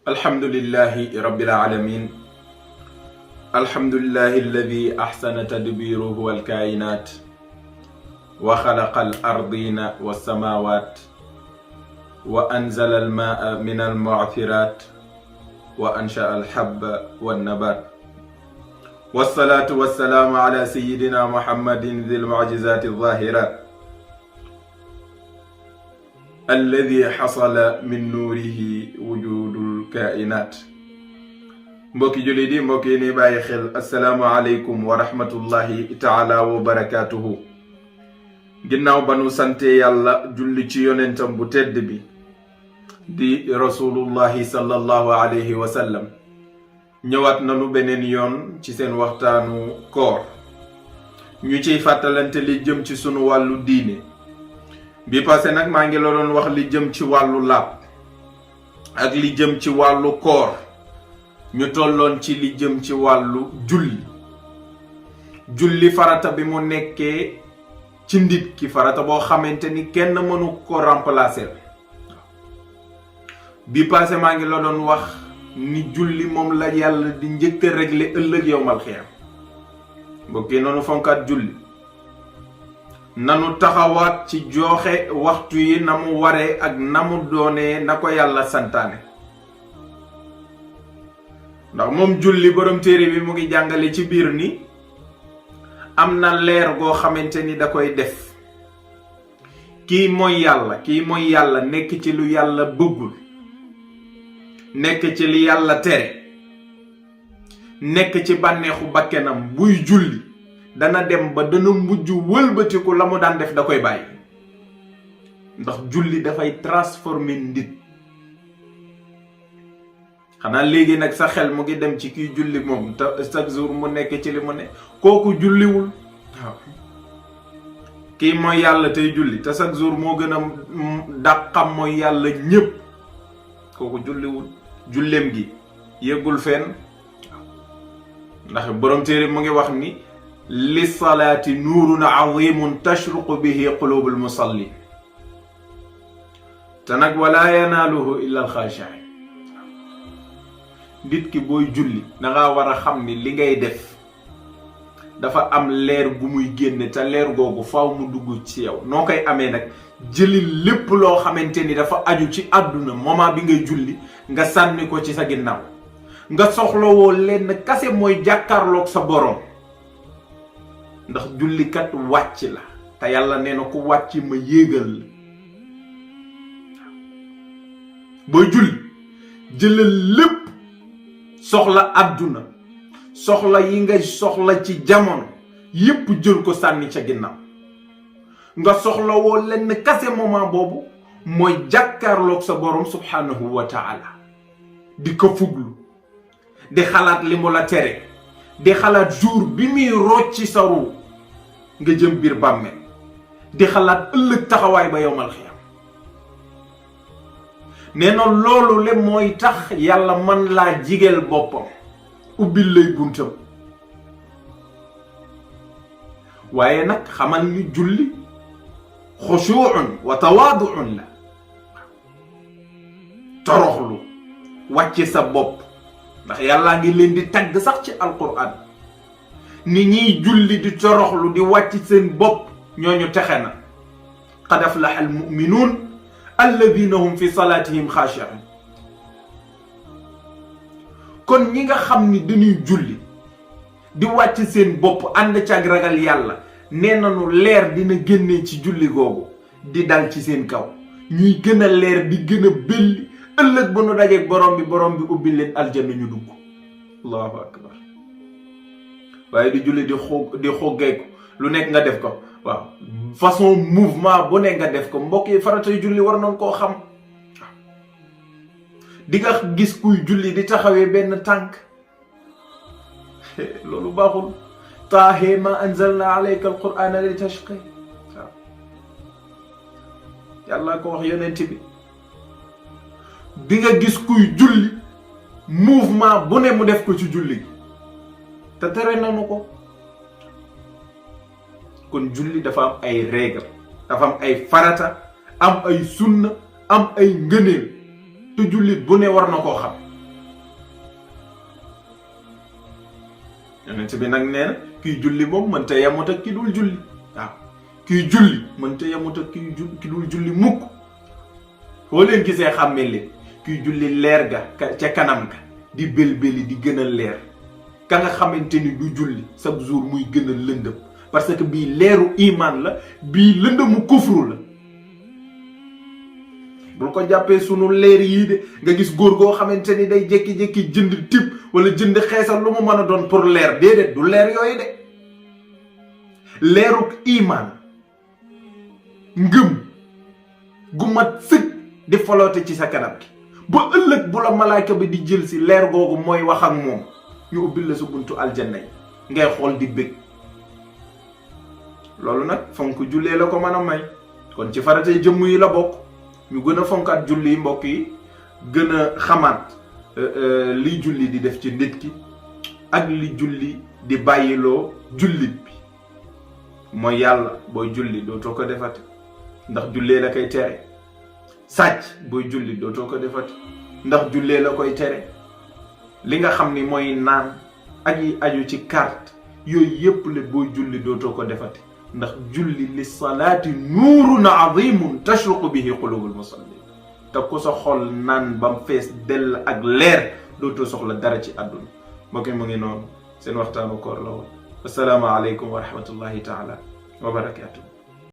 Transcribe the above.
alhamdulillahi rabbil alamin alhamdulillahi alladi ahsana tadbiruhu alkainat wa xalaqa al ardina wassamawat wa anzala almaa min almu'thirat wa ansha'a alhabba wannabat wassalatu wassalaamu ala sayyidina muhammadin dhil mu'jizati adh-dhahirat alladi xasala min nuurihi wujudul kainat. mbokki jullit yi mbokk yi ni bàyyi xel assalaamu aleykum wa rahmatullahi taala wa barakaatuhu. ginnaaw ba nu sante yàlla julli ci yonentam bu tedd bi di rasulullahi sallallahu alayhi wa sallam, ñëwaat nanu beneen yoon ci seen waxtaanu koor ñu ciy fàttalante li jëm ci sunu wàllu diine. bi passé nag maa ngi la doon wax li jëm ci wàllu laab ak li jëm ci wàllu koor, ñu tolloon ci li jëm ci wàllu julli farata bi mu nekkee ci nit ki, farata boo xamante ni kenn mënu ko remplacer. bi passé maa ngi la doon wax ni julli moom la yàlla di njëkk a régler ëllëg yowmal xiyaam. mbokki noonu fonkaat julli, nanu taxawaat ci joxe waxtu yi na mu waree ak na mu doonee na ko yàlla santaane. ndax moom julli borom téere bi mu ngi jàngale ci biir ni am na leer goo xamante ni da koy def kii mooy yàlla nekk ci lu yàlla bëggul, nekk ci li yàlla tere, nekk ci bànneexu bakkenam, buy julli dana dem ba dana mujj wëlbatiku la mu daan def da koy bàyyi. ndax julli dafay transformer nit. xanaa léegi nag sa xel mu ngi dem ci kiy julli moom te chaque jour mu nekk ci li mu ne, kooku julliwul. waaw kii mooy yàlla tey julli te chaque jour moo gën a dàqam mooy yàlla ñépp, kooku julliwul. julleem gi yëggul fenn. ndax borom téere mu ngi wax ni li salaati nuurun azimun tashruqu bihi qulubul musalli, te nag wala yanaaluhu illa alxaashiin. nit ki booy julli danga war a xam ni li ngay def dafa am leer gu muy génne, te leer googu faaw mu dugg ci yow. noo koy amee nag, jëlil lépp loo xamante ni dafa aju ci àdduna moment bi ngay julli nga sànni ko ci sa ginnaaw. nga soxlawoo lenn kase mooy jàkkaarloog sa boroom. ndax jullikat wàcc la, te yàlla nee na ku wàcc ma yéegal la. booy julli jëlal lépp, soxla àdduna, soxla yi nga soxla ci jamono yépp jël ko sànni ca ginnaaw. nga soxlawoo lenn kase moment boobu mooy jàkkaarloog sa boroom subhanahu wa taala, di ko fuglu, di xalaat li mu la tere, di xalaat jour bi muy rocci sa ruu nga jëm biir bàmmeel, di xalaat ëllëg taxawaay ba yowmal xiyaam. nee na loolu le mooy tax yàlla mën laa jigeel boppam, ubbil lay buntam. waaye nag xamal ni julli xushuu'un wa tawaadu'un la. toroxlu, wàcce sa bopp. ndax yàllaa ngi leen di tagg sax ci alquran ni ñiy julli di toroxlu di wàcc seen bopp ñooñu texe na. qad aflaha almu'minuun alladina hum fi salaatihim xaashi'uun. kon ñi nga xam ni dañuy julli di wàcc seen bopp ànd ci ak ragal yàlla, nee nañu leer dina génnee ci julli googu di dal ci seen kaw, ñuy gën a leer di gën a belli. ëllëg ba nu dajeeg borom bi ubbi leen aljanna ñu dugg. allahu akbar. waaye di julli di xoggeeku lu nekk nga def ko. waaw façon mouvement bu nekk nga def ko. mbokk yi faratay julli war nañ koo xam. di nga gis kuy julli di taxawee benn tànk. loolu baaxul. taahe ma anzalna alayka alqur'ana li tashqi. waaw yàlla ko wax yonent bi. di nga gis kuy julli mouvement bu ne mu def ko ci julli gi te tere nañu ko. kon julli dafa am ay règle, dafa am ay farata, am ay sunna, am ay ngëneel te jullit bu ne war na koo xam. yonent bi nag nee na kiy julli moom mënta yemut ak ki dul julli waaw kiy julli mënta yemut ak ki dul julli mukk foo leen gisee xàmmee leen kiy julli leer ga ca kanam ga di belbeli di gën a leer ka nga xamante ni du julli chaque jour muy gën a lëndëm parce que bii leeru iman la bii lëndëmu kufru la. bul ko jàppee sunu leer yii de nga gis góor goo xamante ni day jékki-jékki jënd tip wala jënd xeesal lu mu mën a doon pour leer déedéet du leer yooyu de leeruk iman ngëm gu mat sëkk di foloote ci sa kanam gi ba ëllëg bu la malaaka bi di jël si leer googu mooy wax ak moom ñu ubbil la sa buntu aljanna yi ngay xool di bëgg loolu nag fonk jullee la ko mën a may kon ci faratay jëmm yi la bokk ñu gën a fonkaat julli yi mbokk yi gën a xamaat li julli di def ci nit ki ak li julli di bàyyiloo jullit bi mooy yàlla booy julli dootoo ko defati ndax jullee la koy tere sàcc booy julli dootoo ko defati ndax jullee la koy tere li nga xam ni mooy naan ak yi aju ci carte yooyu yépp la booy julli dootoo ko defati ndax julli li salaati nuurun azimun tashruqu bihi qulubul musallin te ku sa xol naan bam fees dell ak leer dootoo soxla dara ci àdduna mbokk yi mu ngi noonu seen waxtaanu koor la woon assalaamu aleykum wa rahmatullahi taala wa barakatuh